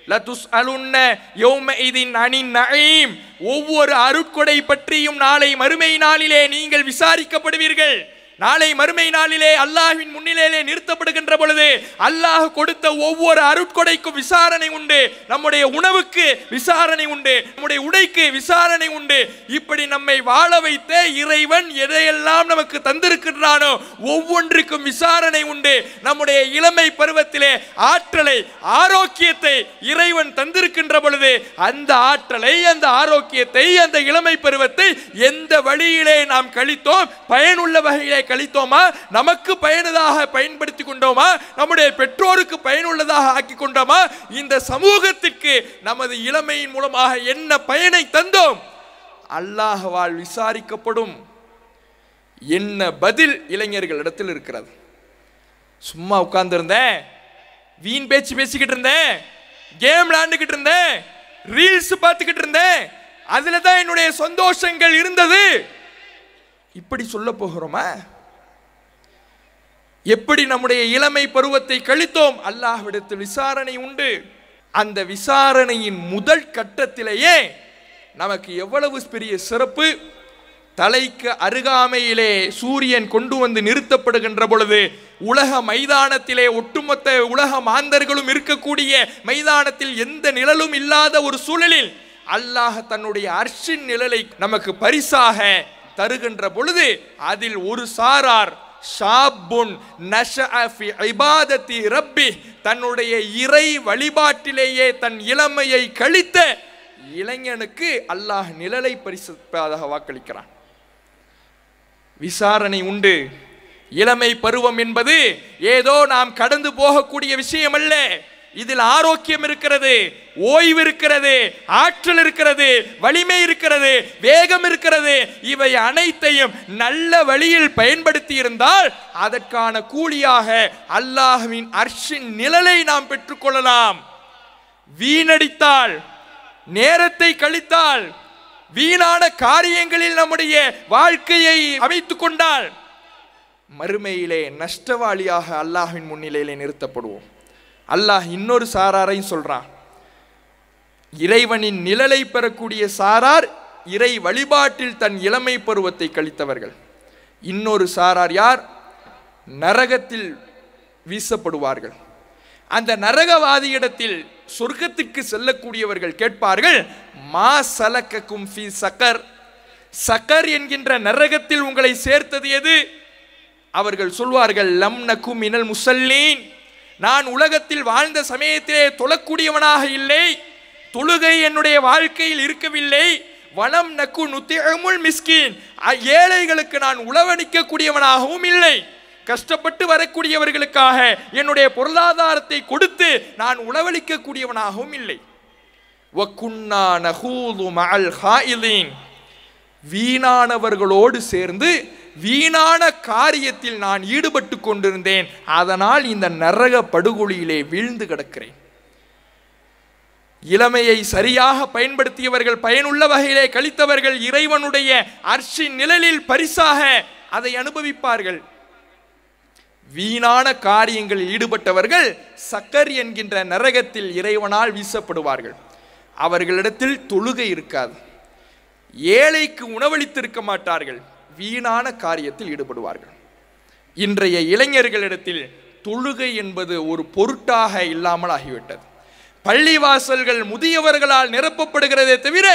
லதுஸ்அலுன்ன யௌமஇதின் அனின் நஈம். ஒவ்வொரு அருட்கொடை பற்றியும் நாளை மறுமை நாளிலே நீங்கள் விசாரிக்கப்படுவீர்கள். நாளை மறுமை நாளிலே அல்லாஹ்வின் முன்னிலையிலே நிறுத்தப்படுகின்ற பொழுது அல்லாஹ் கொடுத்த ஒவ்வொரு அருட்கொடைக்கும் விசாரணை உண்டு. நம்முடைய உணவுக்கு விசாரணை உண்டு, நம்முடைய உடைக்கு விசாரணை உண்டு. இப்படி நம்மை வாழ வைத்த இறைவன் எதையெல்லாம் நமக்கு தந்திருக்கின்றானோ ஒவ்வொன்றுக்கும் விசாரணை உண்டு. நம்முடைய இளமை பருவத்திலே ஆற்றலை, ஆரோக்கியத்தை இறைவன் தந்திருக்கின்ற பொழுது அந்த ஆற்றலை, அந்த ஆரோக்கியத்தை, அந்த இளமை பருவத்தை எந்த வழியிலே நாம் கழித்தோம், பயனுள்ள வகையிலே கழித்தோமா, நமக்கு பயனுள்ளதாக பயன்படுத்தி கொண்டோமா, நம்முடைய பெற்றோருக்கு பயனுள்ளதாக ஆக்கி கொண்டோமா, இந்த சமூகத்திற்கு நமது இளமையின் மூலமாக என்ன பயனை தந்தோம், அல்லாஹ்வால் விசாரிக்கப்படும். என்ன பதில் இளைஞர்களிடத்தில் இருக்கிறது? சும்மா உட்கார்ந்து இருந்தேன், வீண் பேச்சு பேசிக்கிட்டு இருந்தேன், கேம் விளையாண்டுக்கிட்டு இருந்தேன், ரீல்ஸ் பார்த்துக்கிட்டு இருந்தேன், அதுல தான் என்னுடைய சந்தோஷங்கள் இருந்தது, இப்படி சொல்ல போகிறோமா? எப்படி நம்முடைய இளமை பருவத்தை கழித்தோம்? அல்லாஹ்விடத்தில் விசாரணை உண்டு. அந்த விசாரணையின் முதல் கட்டத்திலேயே நமக்கு எவ்வளவு பெரிய சிறப்பு! தலைக்கு அருகாமையிலே சூரியன் கொண்டு வந்து நிறுத்தப்படுகின்ற பொழுது உலக மைதானத்திலே ஒட்டுமொத்த உலக மாந்தர்களும் இருக்கக்கூடிய மைதானத்தில் எந்த நிழலும் இல்லாத ஒரு சூழலில் அல்லாஹ் தன்னுடைய அர்ஷின் நிழலை நமக்கு பரிசாக தருகின்ற பொழுது அதில் ஒரு சாரார் ஷாபுன் நஷஅ ஃபி இபாதத்தி ரப்பி, தன்னுடைய இறை வழிபாட்டிலேயே தன் இளமையை கழித்த இளைஞனுக்கு அல்லாஹ் நிழலை பரிசாக வாக்களிக்கிறான். விசாரணை உண்டு. இளமை பருவம் என்பது ஏதோ நாம் கடந்து போகக்கூடிய விஷயம் அல்ல. இதில் ஆரோக்கியம் இருக்கிறது, ஓய்வு இருக்கிறது, ஆற்றல் இருக்கிறது, வலிமை இருக்கிறது, வேகம் இருக்கிறது. இவை அனைத்தையும் நல்ல வழியில் பயன்படுத்தி இருந்தால் அதற்கான கூலியாக அல்லாஹ்வின் அர்ஷின் நிழலை நாம் பெற்றுக்கொள்ளலாம். வீணடித்தால், நேரத்தை கழித்தால், வீணான காரியங்களில் நம்முடைய வாழ்க்கையை அமைத்துக் கொண்டால் மறுமையிலே நஷ்டவாளியாக அல்லாஹ்வின் முன்னிலையிலே நிறுத்தப்படுவோம். அல்லாஹ் இன்னொரு சாராரையும் சொல்றான். இறைவனின் நிழலை பெறக்கூடிய சாரார் இறை வழிபாட்டில் தன் இளமை பருவத்தை கழித்தவர்கள். இன்னொரு சாரார் யார்? நரகத்தில் வீசப்படுவார்கள். அந்த நரகவாதியிடத்தில் சொர்க்கத்திற்கு செல்லக்கூடியவர்கள் கேட்பார்கள், மா சலக்கக்கும் ஃபீ சகர், சகர் என்கின்ற நரகத்தில் உங்களை சேர்த்தது எது? அவர்கள் சொல்வார்கள், லம் நகு மினல் முஸல்லீன், நான் உலகத்தில் வாழ்ந்த சமயத்திலே தொழக்கூடியவனாக இல்லை, தொழுகை என்னுடைய வாழ்க்கையில் இருக்கவில்லை, வனம் நக்கு நுத்திமுல் மிஸ்கின், ஏழைகளுக்கு நான் உளவணிக்க கூடியவனாகவும் இல்லை, கஷ்டப்பட்டு வரக்கூடியவர்களுக்காக என்னுடைய பொருளாதாரத்தை கொடுத்து நான் உளவளிக்க கூடியவனாகவும் இல்லை. வகுன்னா நஹூது மஅல் ஹாயிலீன், வீணானவர்களோடு சேர்ந்து வீணான காரியத்தில் நான் ஈடுபட்டு கொண்டிருந்தேன், அதனால் இந்த நரக படுகொலியிலே வீழ்ந்து கிடக்கிறேன். இளமையை சரியாக பயன்படுத்தியவர்கள், பயனுள்ள வகையிலே கழித்தவர்கள் இறைவனுடைய அர்ஷின் நிழலில் பரிசாக அதை அனுபவிப்பார்கள். வீணான காரியங்களில் ஈடுபட்டவர்கள் சக்கர் என்கின்ற நரகத்தில் இறைவனால் வீசப்படுவார்கள். அவர்களிடத்தில் தொழுகை இருக்காது, ஏழைக்கு உணவளித்திருக்க மாட்டார்கள், வீணான காரியத்தில் ஈடுபடுவார்கள். இன்றைய இளைஞர்களிடத்தில் தொழுகை என்பது ஒரு பொருட்டாக இல்லாமல் ஆகிவிட்டது. பள்ளிவாசல்கள் முதியவர்களால் நிரப்பப்படுகிறதே தவிர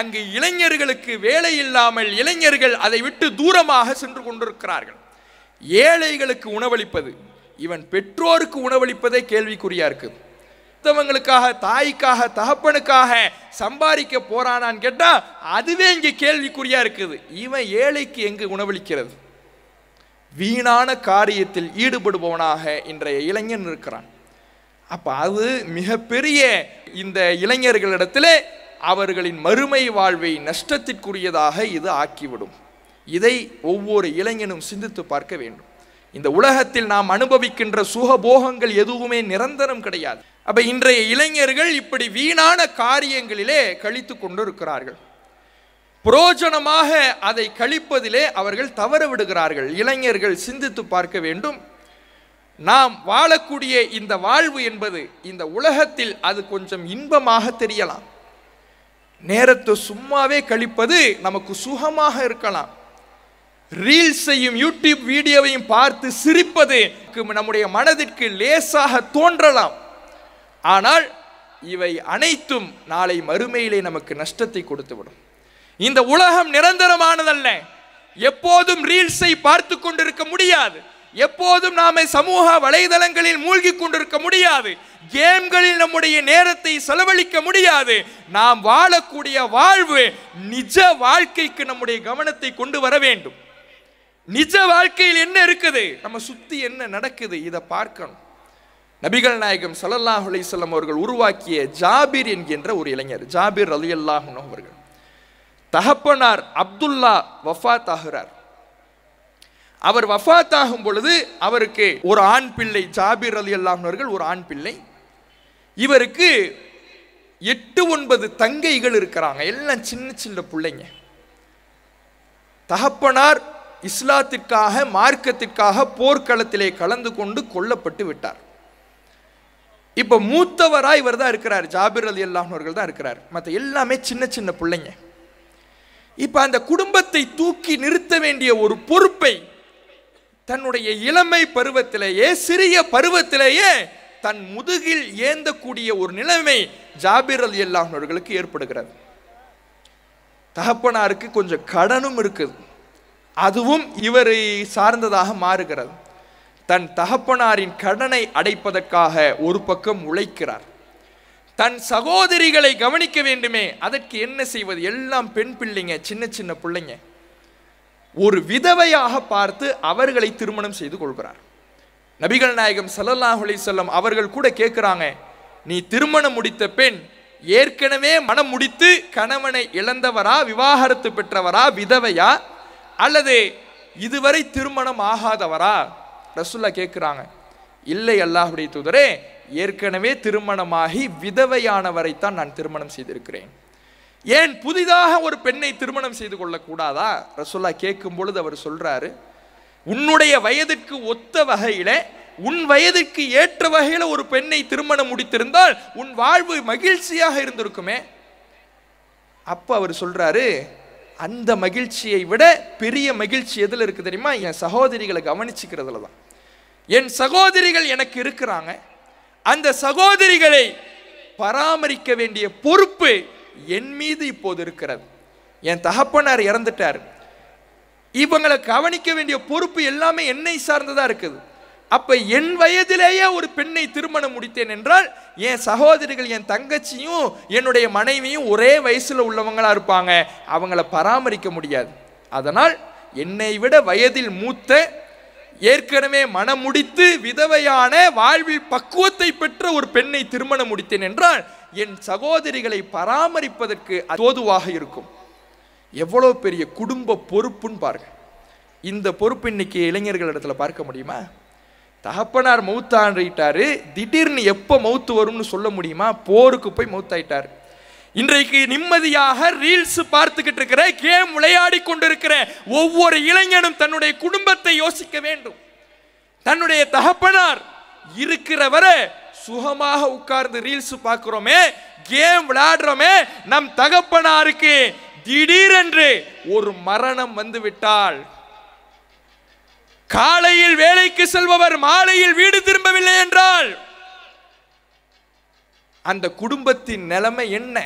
அங்கு இளைஞர்களுக்கு வேலை இல்லாமல் இளைஞர்கள் அதை விட்டு தூரமாக சென்று கொண்டிருக்கிறார்கள். ஏழைகளுக்கு உணவளிப்பது, இவன் பெற்றோருக்கு உணவளிப்பதே கேள்விக்குறியா இருக்கு. மற்றவங்களுக்காக, தாய்க்காக, தகப்பனுக்காக சம்பாதிக்க போறானான்னு கேட்டா அதுவே இங்கே கேள்விக்குறியா இருக்குது. இவன் ஏழைக்கு எங்கு உணவளிக்கிறது? வீணான காரியத்தில் ஈடுபடுபவனாக இன்றைய இளைஞன் இருக்கிறான். அப்ப அது மிகப்பெரிய இந்த இளைஞர்களிடத்திலே அவர்களின் மறுமை வாழ்வை நஷ்டத்திற்குரியதாக இது ஆக்கிவிடும். இதை ஒவ்வொரு இளைஞனும் சிந்தித்து பார்க்க வேண்டும். இந்த உலகத்தில் நாம் அனுபவிக்கின்ற சுகபோகங்கள் எதுவுமே நிரந்தரம் கிடையாது. அப்ப இன்றைய இளைஞர்கள் இப்படி வீணான காரியங்களிலே கழித்து கொண்டிருக்கிறார்கள். புரோஜனமாக அதை கழிப்பதிலே அவர்கள் தவற விடுகிறார்கள். இளைஞர்கள் சிந்தித்து பார்க்க வேண்டும். நாம் வாழக்கூடிய இந்த வாழ்வு என்பது இந்த உலகத்தில் அது கொஞ்சம் இன்பமாக தெரியலாம். நேரத்தை சும்மாவே கழிப்பது நமக்கு சுகமாக இருக்கலாம். ரீல்ஸையும் யூடியூப் வீடியோவையும் பார்த்து சிரிப்பது நம்முடைய மனதிற்கு லேசாக தோன்றலாம். ஆனால் இவை அனைத்தும் நாளை மறுமையிலே நமக்கு நஷ்டத்தை கொடுத்துவிடும். இந்த உலகம் நிரந்தரமானதல்ல. எப்போதும் ரீல்ஸை பார்த்து கொண்டிருக்க முடியாது. எப்போதும் நாம சமூக வலைதளங்களில் மூழ்கி கொண்டிருக்க முடியாது. கேம்களில் நம்முடைய நேரத்தை செலவழிக்க முடியாது. நாம் வாழக்கூடிய வாழ்வு நிஜ வாழ்க்கைக்கு நம்முடைய கவனத்தை கொண்டு வர வேண்டும். நிஜ வாழ்க்கையில் என்ன இருக்குது, நம்ம சுத்தி என்ன நடக்குது, இதை பார்க்கணும். நபிகள் நாயகம் ஸல்லல்லாஹு அலைஹி வஸல்லம் அவர்கள் உருவாக்கிய ஜாபிர் என்கின்ற ஒரு இளைஞர், ஜாபிர் ரலியல்லாஹு அன்ஹு அவர்கள், தகப்பனார் அப்துல்லா வஃபாத் ஆகிறார். அவர் வஃபாத் ஆகும் பொழுது அவருக்கு ஒரு ஆண் பிள்ளை, ஜாபிர் ரலியல்லாஹு அன்ஹு அவர்கள் ஒரு ஆண் பிள்ளை. இவருக்கு 8-9 தங்கைகள் இருக்கிறாங்க. எல்லாம் சின்ன சின்ன பிள்ளைங்க. தகப்பனார் இஸ்லாத்திற்காக, மார்க்கத்திற்காக போர்க்களத்திலே கலந்து கொண்டு கொல்லப்பட்டு விட்டார். இப்ப மூத்தவராய் இவர் தான் இருக்கிறார், ஜாபிர் ரலியல்லாஹு அன்ஹு அவர்கள் தான் இருக்கிறார். மற்ற எல்லாமே சின்ன சின்ன பிள்ளைங்க. இப்ப அந்த குடும்பத்தை தூக்கி நிறுத்த வேண்டிய ஒரு பொறுப்பை தன்னுடைய இளமை பருவத்திலேயே, சிறிய பருவத்திலேயே தன் முதுகில் ஏந்தக்கூடிய ஒரு நிலைமை ஜாபிர் ரலியல்லாஹு அன்ஹு அவர்களுக்கு ஏற்படுகிறது. தகப்பனாருக்கு கொஞ்சம் கடனும் இருக்குது, அதுவும் இவரை சார்ந்ததாக மாறுகிறது. தன் தகப்பனாரின் கடனை அடைப்பதற்காக ஒரு பக்கம் உழைக்கிறார். தன் சகோதரிகளை கவனிக்க வேண்டுமே, அதற்கு என்ன செய்வது? எல்லாம் பெண் பிள்ளைங்க, சின்ன சின்ன பிள்ளைங்க. ஒரு விதவையாக பார்த்து அவர்களை திருமணம் செய்து கொள்கிறார். நபிகள் நாயகம் ஸல்லல்லாஹு அலைஹி வஸல்லம் அவர்கள் கூட கேட்கிறாங்க, நீ திருமணம் முடித்த பெண் ஏற்கனவே மனம் முடித்து கணவனை இழந்தவரா, விவாகரத்து பெற்றவரா, விதவையா, அல்லது இதுவரை திருமணம் ஆகாதவரா? ரசூலுல்லாஹ் கேட்கிறாங்க. இல்லை அல்லாஹ்வுடைய தூதரே, ஏற்கனவே திருமணமாகி விதவையானவரைத்தான் நான் திருமணம் செய்திருக்கிறேன். ஏன் புதிதாக ஒரு பெண்ணை திருமணம் செய்து கொள்ளக்கூடாதா? ரசூலுல்லாஹ் கேட்கும் பொழுது அவர் சொல்றாரு, உன்னுடைய வயதிற்கு ஒத்த வகையில, உன் வயதிற்கு ஏற்ற வகையில ஒரு பெண்ணை திருமணம் முடித்திருந்தால் உன் வாழ்வு மகிழ்ச்சியாக இருந்திருக்குமே. அப்ப அவர் சொல்றாரு, அந்த மகிழ்ச்சியை விட பெரிய மகிழ்ச்சி எதுல இருக்கு தெரியுமா? என் சகோதரிகளை கவனிச்சுக்கிறதுல தான். என் சகோதரிகள் எனக்கு இருக்கிறாங்க, அந்த சகோதரிகளை பராமரிக்க வேண்டிய பொறுப்பு என் மீது இப்போது இருக்கிறது. என் தகப்பனார் இறந்துட்டார், இவங்களை கவனிக்க வேண்டிய பொறுப்பு எல்லாமே என்னை சார்ந்ததா இருக்குது. அப்ப என் வயதிலேயே ஒரு பெண்ணை திருமணம் முடித்தேன் என்றால் என் சகோதரிகள், என் தங்கச்சியும் என்னுடைய மனைவியும் ஒரே வயசுல உள்ளவங்களா இருப்பாங்க, அவங்கள பராமரிக்க முடியாது. அதனால் என்னை விட வயதில் மூத்த, ஏற்கனவே மனம் முடித்து விதவையான, வாழ்வில் பக்குவத்தை பெற்ற ஒரு பெண்ணை திருமணம் முடித்தேன் என்றால் என் சகோதரிகளை பராமரிப்பதற்கு தோதுவாக இருக்கும். எவ்வளவு பெரிய குடும்ப பொறுப்புன்னு பாருங்க. இந்த பொறுப்பு இன்னைக்கு இளைஞர்கள் இடத்துல பார்க்க முடியுமா? தகப்பனார் மௌத்தாயிட்டாரு, திடீர்னு எப்போ மௌத்து வரும்னு சொல்ல முடியுமா? போருக்கு போய் மௌத்தாயிட்டார். இன்றைக்கு நிம்மதியாக ரீல்ஸ் பார்த்துக்கிட்டு இருக்கிற, கேம் விளையாடி கொண்டிருக்கிற ஒவ்வொரு இளைஞனும் தன்னுடைய குடும்பத்தை யோசிக்க வேண்டும். தன்னுடைய தகப்பனார் இருக்கிற வரை சுகமாக உட்கார்ந்து ரீல்ஸ் பார்க்கிறோமே, கேம் விளையாடுறோமே, நம் தகப்பனாருக்கு திடீரென்று ஒரு மரணம் வந்து விட்டால், காலையில் வேலைக்கு செல்பவர் மாலையில் வீடு திரும்பவில்லை என்றால் அந்த குடும்பத்தின் நிலைமை என்ன?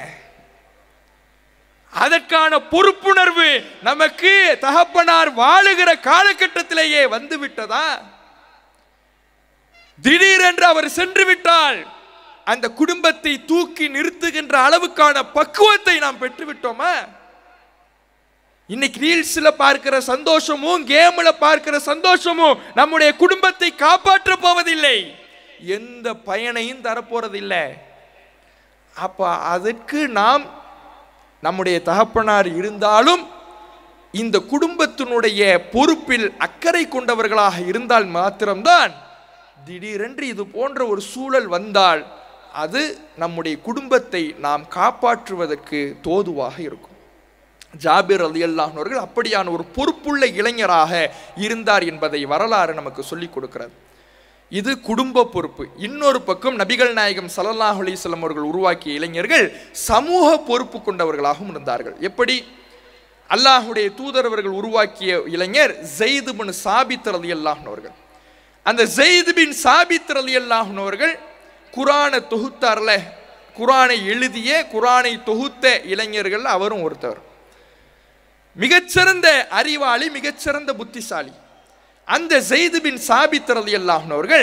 அதற்கான பொறுப்புணர்வு நமக்கு தகப்பனார் வாழுகிற காலகட்டத்திலேயே வந்து விட்டதா? திடீரென்று அவர் சென்று விட்டால் அந்த குடும்பத்தை தூக்கி நிறுத்துகின்ற அளவுக்கான பக்குவத்தை நாம் பெற்று விட்டோமா? இன்னைக்கு ரீல்ஸ்ல பார்க்கிற சந்தோஷமும், கேம்ல பார்க்கிற சந்தோஷமும் நம்முடைய குடும்பத்தை காப்பாற்ற போவதில்லை, எந்த பயனையும் தரப்போறதில்லை. அப்ப அதற்கு நாம் நம்முடைய தகப்பனார் இருந்தாலும் இந்த குடும்பத்தினுடைய பொறுப்பில் அக்கறை கொண்டவர்களாக இருந்தால் மாத்திரம்தான் திடீரென்று இது போன்ற ஒரு சூழல் வந்தால் அது நம்முடைய குடும்பத்தை நாம் காப்பாற்றுவதற்கு தோதுவாக இருக்கும். ஜாபிர் ரலியல்லாஹு அன்ஹு அவர்கள் அப்படியான ஒரு பொறுப்புள்ள இளைஞராக இருந்தார் என்பதை வரலாறு நமக்கு சொல்லிக் கொடுக்கிறது. இது குடும்ப பொறுப்பு. இன்னொரு பக்கம் நபிகள் நாயகம் ஸல்லல்லாஹு அலைஹி வஸல்லம் அவர்கள் உருவாக்கிய இளைஞர்கள் சமூக பொறுப்பு கொண்டவர்களாகவும் இருந்தார்கள். எப்படி? அல்லாஹ்வுடைய தூதர் அவர்கள் உருவாக்கிய இளைஞர் ஸைத் பின் சாபித் ரலியல்லாஹு அன்ஹு அவர்கள். அந்த ஸைத் பின் சாபித் ரலியல்லாஹு அன்ஹு அவர்கள் குர்ஆனை தொகுத்தார்ல, குர்ஆனை எழுதிய குர்ஆனை தொகுத்த இளைஞர்கள் அவரும் ஒருத்தர். மிகச்சிறந்த அறிவாளி, மிகச்சிறந்த புத்திசாலி. அந்த ஸைத் பின் சாபித் ரலியல்லாஹு அன்ஹு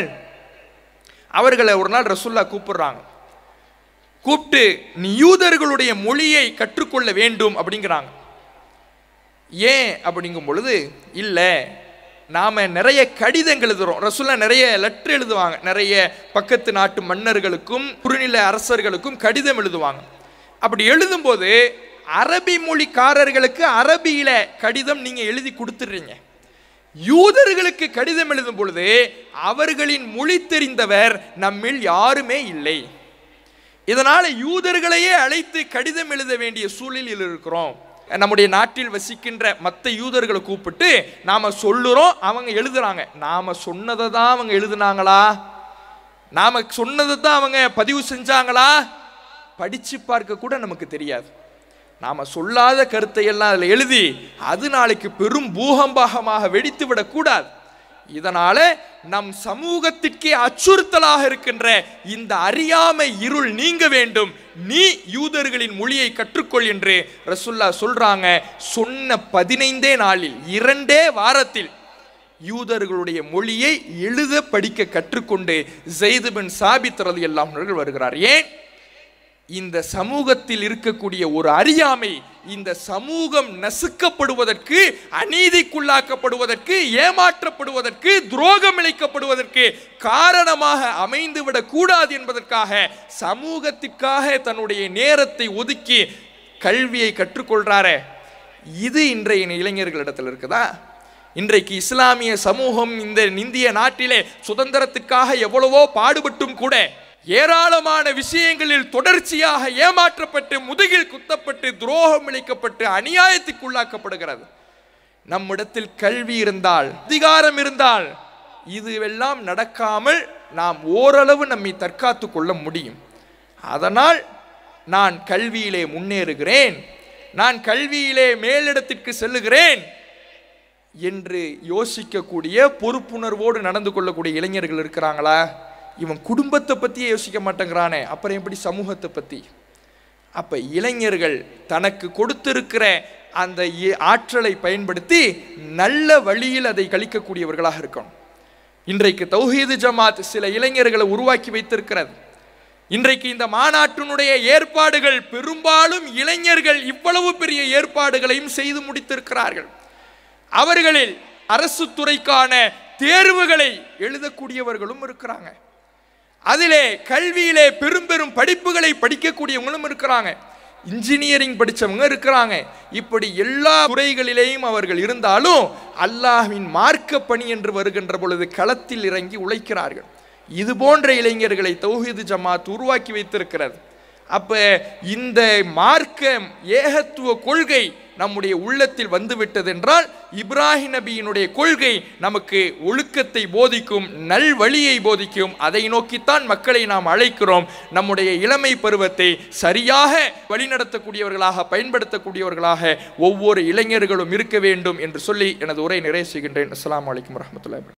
அவர்களை ஒரு நாள் ரசூலுல்லாஹ் கூப்பிடுறாங்க. கூப்பிட்டு நீ யூதர்களுடைய மொழியை கற்றுக்கொள்ள வேண்டும் அப்படிங்கிறாங்க. ஏன் அப்படிங்கும் பொழுது, இல்லை நாம நிறைய கடிதங்கள் எழுதுறோம். ரசூலுல்லாஹ் நிறைய லெட்டர் எழுதுவாங்க, நிறைய பக்கத்து நாட்டு மன்னர்களுக்கும் குறுநில அரசர்களுக்கும் கடிதம் எழுதுவாங்க. அப்படி எழுதும்போது அரபி மொழிக்காரர்களுக்கு அரபியில கடிதம் நீங்க எழுதி கொடுத்துடுறீங்க. யூதர்களுக்கு கடிதம் எழுதும் பொழுது அவர்களின் மொழி தெரிந்தவர் நம்மில் யாருமே இல்லை. இதனால யூதர்களையே அழைத்து கடிதம் எழுத வேண்டிய சூழலில் இருக்கிறோம். நம்முடைய நாட்டில் வசிக்கின்ற மற்ற யூதர்களை கூப்பிட்டு நாம சொல்லுறோம், அவங்க எழுதுறாங்க. நாம சொன்னதை தான் அவங்க எழுதுனாங்களா, நாம சொன்னதை தான் அவங்க பதிவு செஞ்சாங்களா, படிச்சு பார்க்க கூட நமக்கு தெரியாது. நாம சொல்லாத கருத்தை எல்லாம் அதில் எழுதி அது நாளைக்கு பெரும் பூகம்பமாக வெடித்து விடக்கூடாது. இதனால நம் சமூகத்திற்கே அச்சுறுத்தலாக இருக்கின்ற இந்த அறியாமை இருள் நீங்க வேண்டும். நீ யூதர்களின் மொழியை கற்றுக்கொள் என்று ரசூலுல்லாஹ் சொல்றாங்க. சொன்ன 15 நாளில் 2 வாரத்தில் யூதர்களுடைய மொழியை எழுத படிக்க கற்றுக்கொண்டு ஸைத் பின் சாபித் ரலியல்லாஹு அன்ஹு வருகிறார். ஏன்? இந்த சமூகத்தில் இருக்கக்கூடிய ஒரு அறியாமை இந்த சமூகம் நசுக்கப்படுவதற்கு, அநீதிக்குள்ளாக்கப்படுவதற்கு, ஏமாற்றப்படுவதற்கு, துரோகம் இழைக்கப்படுவதற்கு காரணமாக அமைந்துவிடக் கூடாது என்பதற்காக சமூகத்திற்காக தன்னுடைய நேரத்தை ஒதுக்கி கல்வியை கற்றுக்கொள்றாரே, இது இன்றைய இளைஞர்களிடத்தில் இருக்குதா? இன்றைக்கு இஸ்லாமிய சமூகம் இந்த இந்திய நாட்டிலே சுதந்திரத்திற்காக எவ்வளவோ பாடுபட்டும் கூட ஏராளமான விஷயங்களில் தொடர்ச்சியாக ஏமாற்றப்பட்டு, முதுகில் குத்தப்பட்டு, துரோகம் இழைக்கப்பட்டு, அநியாயத்துக்குள்ளாக்கப்படுகிறது. நம்மிடத்தில் கல்வி இருந்தால், அதிகாரம் இருந்தால் இதுவெல்லாம் நடக்காமல் நாம் ஓரளவு நம்மை தற்காத்து கொள்ள முடியும். அதனால் நான் கல்வியிலே முன்னேறுகிறேன், நான் கல்வியிலே மேலிடத்திற்கு செல்லுகிறேன் என்று யோசிக்கக்கூடிய, பொறுப்புணர்வோடு நடந்து கொள்ளக்கூடிய இளைஞர்கள் இருக்கிறாங்களா? இவன் குடும்பத்தை பற்றியே யோசிக்க மாட்டேங்கிறானே, அப்புறம் எப்படி சமூகத்தை பற்றி? அப்போ இளைஞர்கள் தனக்கு கொடுத்திருக்கிற அந்த ஆற்றலை பயன்படுத்தி நல்ல வழியில் அதை கழிக்கக்கூடியவர்களாக இருக்கணும். இன்றைக்கு தௌஹீது ஜமாத் சில இளைஞர்களை உருவாக்கி வைத்திருக்கிறது. இன்றைக்கு இந்த மாநாட்டினுடைய ஏற்பாடுகள் பெரும்பாலும் இளைஞர்கள் இவ்வளவு பெரிய ஏற்பாடுகளையும் செய்து முடித்திருக்கிறார்கள். அவர்களில் அரசு துறைக்கான தேர்வுகளை எழுதக்கூடியவர்களும் இருக்கிறாங்க. அதிலே கல்வியிலே பெரும் பெரும் படிப்புகளை படிக்கக்கூடியவங்களும் இருக்கிறாங்க. இன்ஜினியரிங் படித்தவங்க இருக்கிறாங்க. இப்படி எல்லா துறைகளிலேயும் அவர்கள் இருந்தாலும் அல்லாஹ்வின் மார்க்க பணி என்று வருகின்ற பொழுது களத்தில் இறங்கி உழைக்கிறார்கள். இது போன்ற இளைஞர்களை தௌஹீது ஜமாத் உருவாக்கி வைத்திருக்கிறது. அப்ப இந்த மார்க்க ஏகத்துவ கொள்கை நம்முடைய உள்ளத்தில் வந்துவிட்டது என்றால், இப்ராஹிம் நபியினுடைய கொள்கை நமக்கு ஒழுக்கத்தை போதிக்கும், நல்வழியை போதிக்கும். அதை நோக்கித்தான் மக்களை நாம் அழைக்கிறோம். நம்முடைய இளமை பருவத்தை சரியாக வழிநடத்தக்கூடியவர்களாக, பயன்படுத்தக்கூடியவர்களாக ஒவ்வொரு இளைஞர்களும் இருக்க வேண்டும் என்று சொல்லி எனது உரை நிறைவு செய்கின்றேன். அஸ்ஸலாமு அலைக்கும் வரஹ்மத்துல்லாஹி.